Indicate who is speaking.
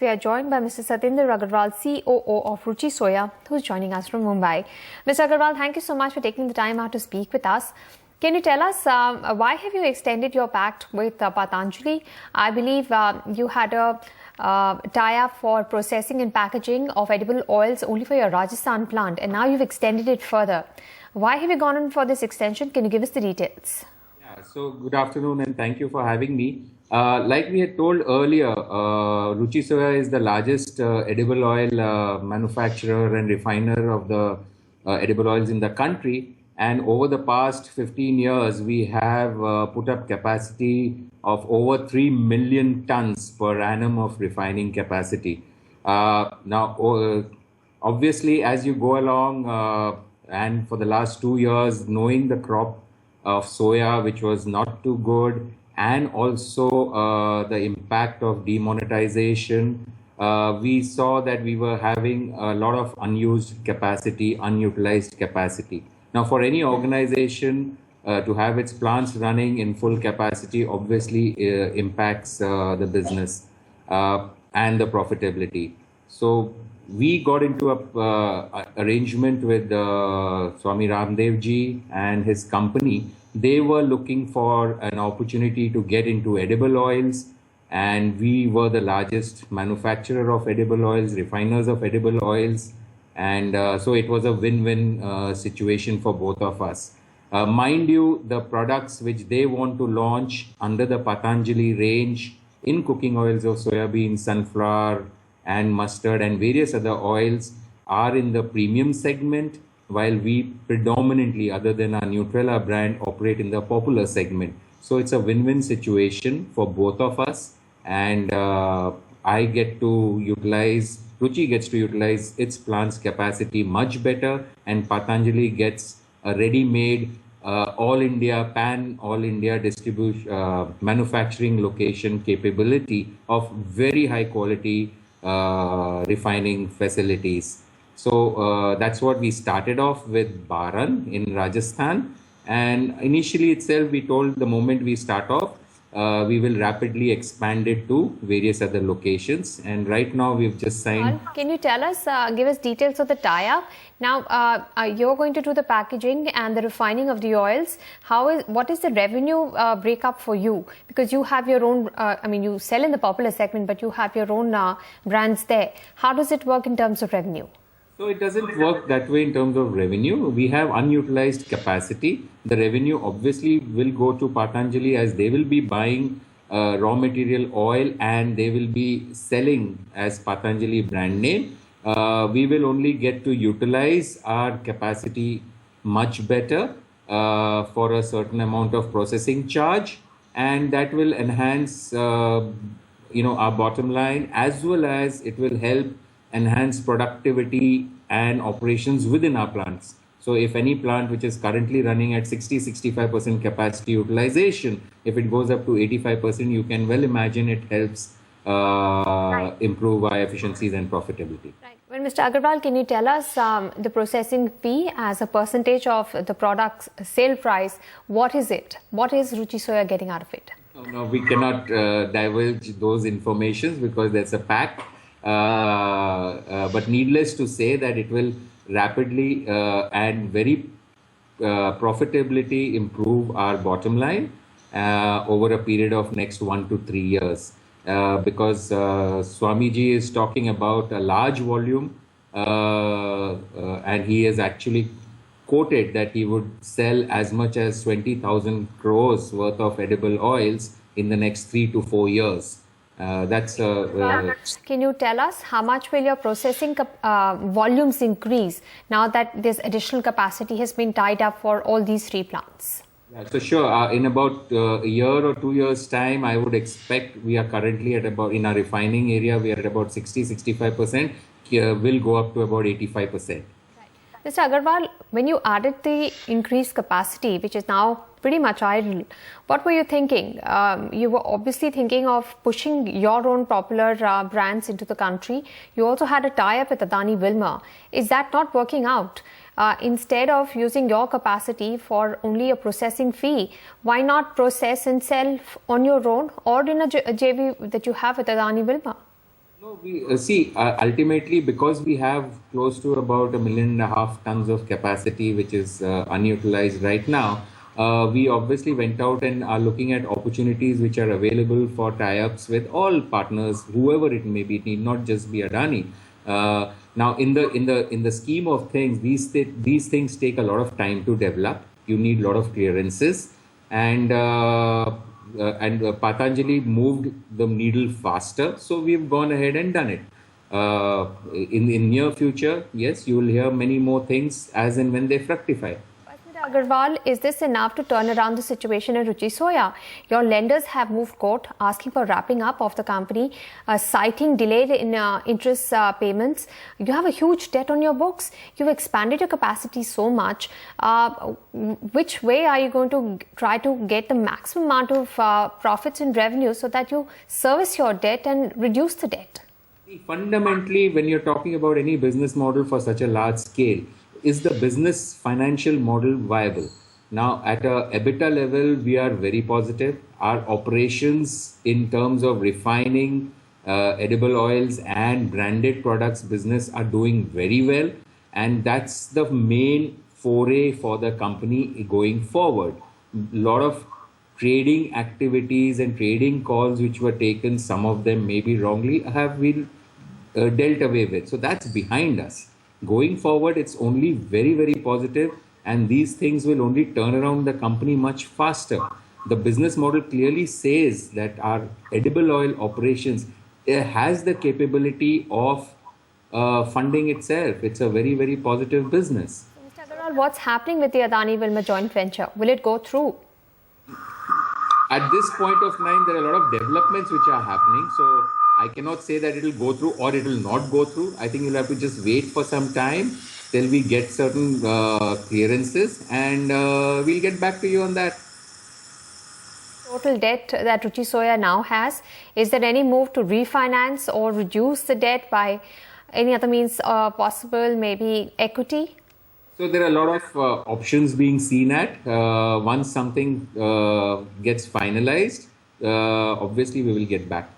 Speaker 1: we are joined by Mr. Satinder Agarwal, COO of Ruchi Soya, who's joining us from Mumbai. Mr. Agarwal, thank you so much for taking the time out to speak with us. Can you tell us why have you extended your pact with Patanjali? I believe you had a tie-up for processing and packaging of edible oils only for your Rajasthan plant, and now you've extended it further. Why have you gone in for this extension? Can you give us the details?
Speaker 2: Yeah, so good afternoon and thank you for having me. Like we had told earlier, Ruchi Soya is the largest edible oil manufacturer and refiner of the edible oils in the country. And over the past 15 years, we have put up capacity of over 3 million tons per annum of refining capacity. Now, obviously, as you go along, and for the last 2 years, knowing the crop of soya, which was not too good, and also the impact of demonetization, we saw that we were having a lot of unused capacity, unutilized capacity. Now, for any organization to have its plants running in full capacity obviously impacts the business and the profitability. So we got into a arrangement with Swami Ramdev ji and his company. They were looking for an opportunity to get into edible oils, and we were the largest manufacturer of edible oils, refiners of edible oils, and so it was a win-win situation for both of us. Mind you, the products which they want to launch under the Patanjali range in cooking oils of soybean, sunflower, and mustard and various other oils are in the premium segment, while we predominantly, other than our Nutrela brand, operate in the popular segment. So it's a win-win situation for both of us, and I get to utilize, Ruchi gets to utilize its plant's capacity much better, and Patanjali gets a ready-made all India, all India distribution, manufacturing location capability of very high quality refining facilities. So that's what we started off with, Baran in Rajasthan. And initially itself, we told the moment we start off, we will rapidly expand it to various other locations. And right now we've just signed.
Speaker 1: Can you tell us, give us details of the tie-up? Now, you're going to do the packaging and the refining of the oils. What is the revenue breakup for you? Because you have your own, you sell in the popular segment, but you have your own brands there. How does it work in terms of revenue?
Speaker 2: So it doesn't work that way in terms of revenue. We have unutilized capacity. The revenue obviously will go to Patanjali, as they will be buying raw material oil and they will be selling as Patanjali brand name. We will only get to utilize our capacity much better for a certain amount of processing charge, and that will enhance our bottom line, as well as it will help enhance productivity and operations within our plants. So if any plant which is currently running at 60-65% capacity utilization, if it goes up to 85%, you can well imagine it helps improve our efficiencies and profitability.
Speaker 1: Right. Well, Mr. Agarwal, can you tell us the processing fee as a percentage of the product's sale price? What is it? What is Ruchi Soya getting out of it?
Speaker 2: No, we cannot divulge those informations because there's a pact. But needless to say that it will rapidly and very profitability improve our bottom line over a period of next 1 to 3 years, because Swamiji is talking about a large volume, and he has actually quoted that he would sell as much as 20,000 crores worth of edible oils in the next 3 to 4 years.
Speaker 1: Can you tell us how much will your processing volumes increase now that this additional capacity has been tied up for all these 3 plants?
Speaker 2: Yeah, so sure, in about a year or 2 years time, I would expect, we are currently at about, in our refining area, we are at about 60-65%, will go up to about 85%.
Speaker 1: Mr. Agarwal, when you added the increased capacity, which is now pretty much idle, what were you thinking? You were obviously thinking of pushing your own popular brands into the country. You also had a tie-up with Adani Wilmar. Is that not working out? Instead of using your capacity for only a processing fee, why not process and sell on your own or in a JV that you have with Adani Wilmar?
Speaker 2: No, we see ultimately because we have close to about 1.5 million tons of capacity, which is unutilized right now. We obviously went out and are looking at opportunities which are available for tie-ups with all partners, whoever it may be. It need not just be Adani. Now, in the scheme of things, these things take a lot of time to develop. You need a lot of clearances, and Patanjali moved the needle faster, so we've gone ahead and done it. In near future, yes, you will hear many more things as and when they fructify.
Speaker 1: Mr. Agarwal, is this enough to turn around the situation at Ruchi Soya? Your lenders have moved court asking for wrapping up of the company, citing delayed in interest payments. You have a huge debt on your books. You've expanded your capacity so much. Which way are you going to try to get the maximum amount of profits and revenue so that you service your debt and reduce the debt?
Speaker 2: Fundamentally, when you're talking about any business model for such a large scale, is the business financial model viable? Now, at a EBITDA level, we are very positive. Our operations in terms of refining edible oils and branded products business are doing very well. And that's the main foray for the company going forward. A lot of trading activities and trading calls which were taken, some of them maybe wrongly, have been dealt away with. So that's behind us. Going forward, it's only very, very positive, and these things will only turn around the company much faster. The business model clearly says that our edible oil operations has the capability of funding itself. It's a very, very positive business.
Speaker 1: Mr. Agarwal, what's happening with the Adani Wilmar joint venture? Will it go through?
Speaker 2: At this point of time, there are a lot of developments which are happening. So I cannot say that it will go through or it will not go through. I think you'll have to just wait for some time till we get certain clearances, and we'll get back to you on that.
Speaker 1: Total debt that Ruchi Soya now has, is there any move to refinance or reduce the debt by any other means possible, maybe equity?
Speaker 2: So there are a lot of options being seen at. Once something gets finalized, obviously we will get back to you.